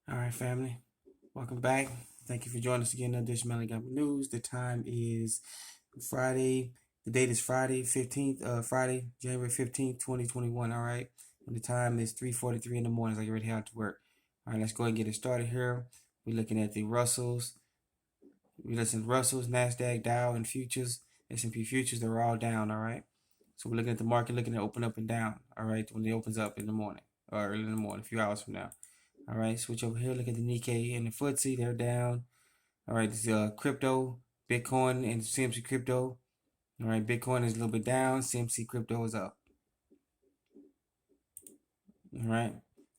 All right, family. Welcome back. Thank you for joining us again on this Melly Gambling News. The time is Friday. The date is Friday 15th, Friday, January 15th, 2021. All right. And the time is 3:43 in the morning as I get ready to head to work. All right, let's go ahead and get it started here. We're looking at the Russells. We listen to Russells, NASDAQ, Dow, and futures, S&P futures. They're all down. All right. So we're looking at the market, looking at open up and down. All right. When it opens up in the morning or early in the morning, a few hours from now. All right, switch over here. Look at the Nikkei and the FTSE. They're down. All right, this is crypto, Bitcoin, and CMC crypto. All right, Bitcoin is a little bit down. CMC crypto is up. All right,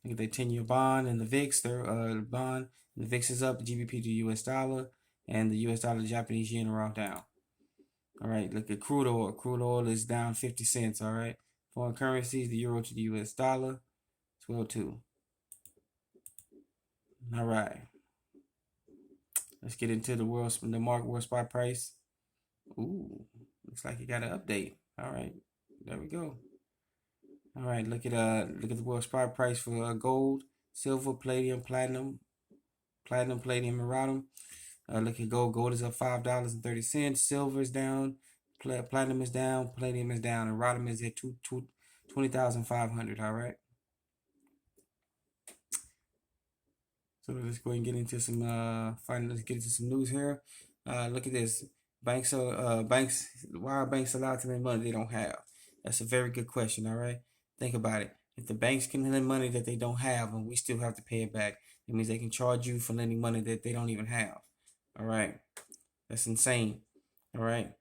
look at the 10-year bond and the VIX. Their bond, the VIX is up. The GBP to US dollar and the US dollar to Japanese yen are all down. All right, look at crude oil. Crude oil is down 50 cents. All right, foreign currencies, the euro to the US dollar, 12.2. All right, let's get into the market world spot price. Ooh, looks like you got an update. All right, there we go. All right, look at the world spot price for gold, silver, palladium, and rhodium. Look at gold. Gold is up $5.30. Silver is down. Platinum is down. Palladium is down, and rhodium is at 20,500. All right. So let's go and get into some let's get into some news here. Look at this. Banks. Why are banks allowed to lend money they don't have? That's a very good question. All right, think about it. If the banks can lend money that they don't have, and we still have to pay it back, it means they can charge you for lending money that they don't even have. All right, that's insane. All right.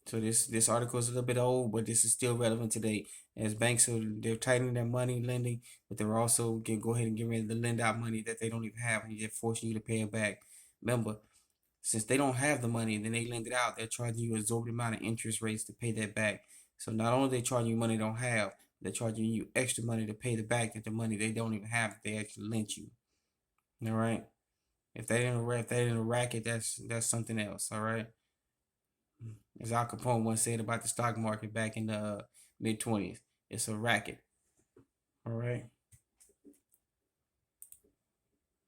So this article is a little bit old, but this is still relevant today. As banks they're tightening their money lending, but they're also can go ahead and get ready to lend out money that they don't even have, and they're forcing you to pay it back. Remember, since they don't have the money and then they lend it out, they're charging you an exorbitant amount of interest rates to pay that back. So not only they charging you money they don't have, they're charging you extra money to pay the back that the money they don't even have that they actually lent you. All right. If they in a racket, that's something else. All right. As Al Capone once said about the stock market back in the mid 20s, it's a racket. All right.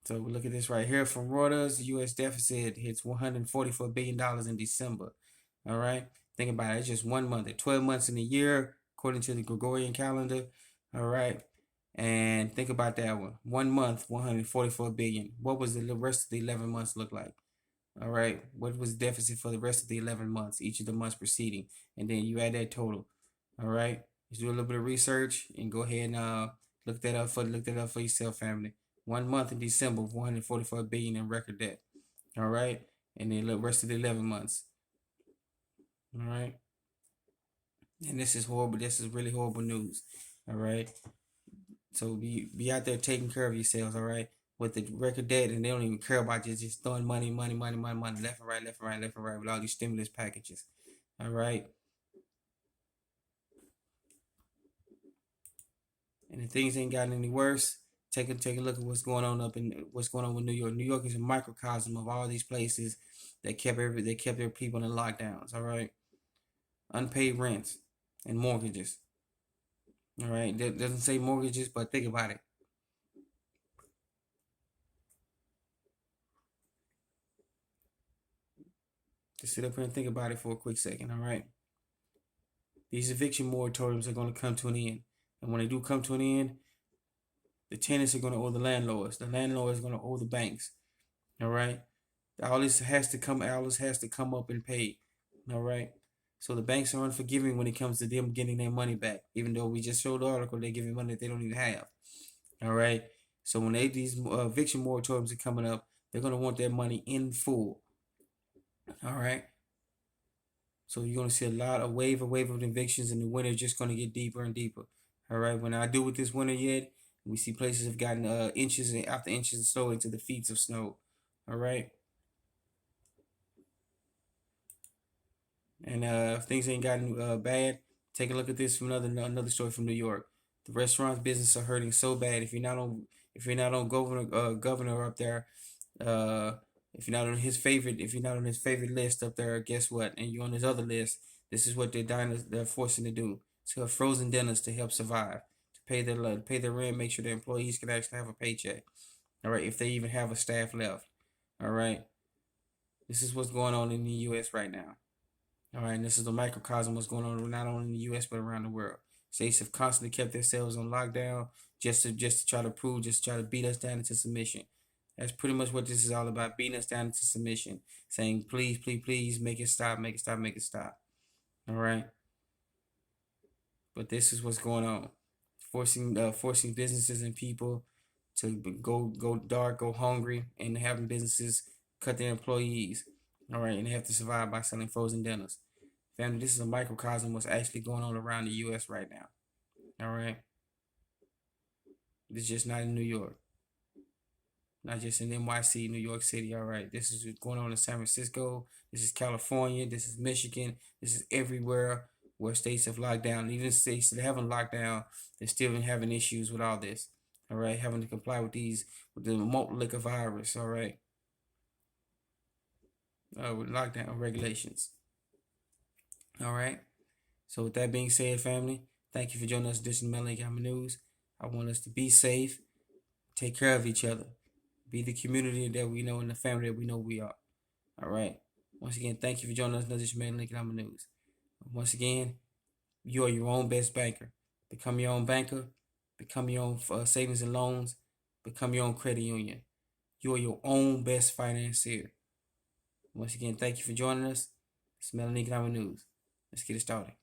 So we look at this right here from Reuters. The U.S. deficit hits $144 billion in December. All right. Think about it. It's just 1 month. 12 months in a year, according to the Gregorian calendar. All right. And think about that one. 1 month, 144 billion. What was the rest of the 11 months look like? All right. What was the deficit for the rest of the 11 months, each of the months preceding? And then you add that total. All right. Let's do a little bit of research and go ahead and look that up for yourself, family. 1 month in December, 144 billion in record debt. All right. And then the rest of the 11 months. All right. And this is horrible. This is really horrible news. All right. So be out there taking care of yourselves. All right. With the record debt, and they don't even care about just throwing money, left and right, left and right, left and right with all these stimulus packages. All right. And if things ain't gotten any worse, take a look at what's going on with New York. New York is a microcosm of all these places that kept their people in lockdowns. All right. Unpaid rents and mortgages. All right. That doesn't say mortgages, but think about it. Just sit up here and think about it for a quick second. All right. These eviction moratoriums are going to come to an end. And when they do come to an end, the tenants are going to owe the landlords. The landlord is going to owe the banks. All right. All this has to come up and pay. All right. So the banks are unforgiving when it comes to them getting their money back, even though we just showed the article they're giving money that they don't even have. All right. So when these eviction moratoriums are coming up, they're going to want their money in full. All right. So you're going to see a wave of evictions, and the winter is just going to get deeper and deeper. All right. We're not due with this winter yet. We see places have gotten inches and after inches of snow into the feet of snow. All right. And if things ain't gotten bad, take a look at this from another story from New York. The restaurants business are hurting so bad. If you're not on governor up there, uh, if you're not on his favorite list up there, guess what? And you're on his other list. This is what they're forcing to do. To have frozen dinners to help survive, to pay their rent, make sure their employees can actually have a paycheck. All right, if they even have a staff left. All right, this is what's going on in the U.S. right now. All right, and this is the microcosm of what's going on not only in the U.S. but around the world. States have constantly kept themselves on lockdown just to try to prove, just to try to beat us down into submission. That's pretty much what this is all about: beating us down into submission, saying, "Please, please, please, make it stop, make it stop, make it stop." All right, but this is what's going on, forcing businesses and people to go dark, go hungry, and having businesses cut their employees. All right, and they have to survive by selling frozen dinners. Family, this is a microcosm of what's actually going on around the U.S. right now. All right, this is just not in New York, not just in NYC, New York City. All right, this is going on in San Francisco. This is California. This is Michigan. This is everywhere where states have locked down. Even states that haven't locked down, they're still having issues with all this. All right, having to comply with with the remote liquor virus. All right, with lockdown regulations. All right. So with that being said, family, thank you for joining us this Melanie Gamma News. I want us to be safe, take care of each other, be the community that we know and the family that we know we are. All right. Once again, thank you for joining us this Melanie Gamma News. Once again, you are your own best banker. Become your own banker. Become your own savings and loans. Become your own credit union. You are your own best financier. Once again, thank you for joining us. It's Melanie Gamma News. Let's get it started.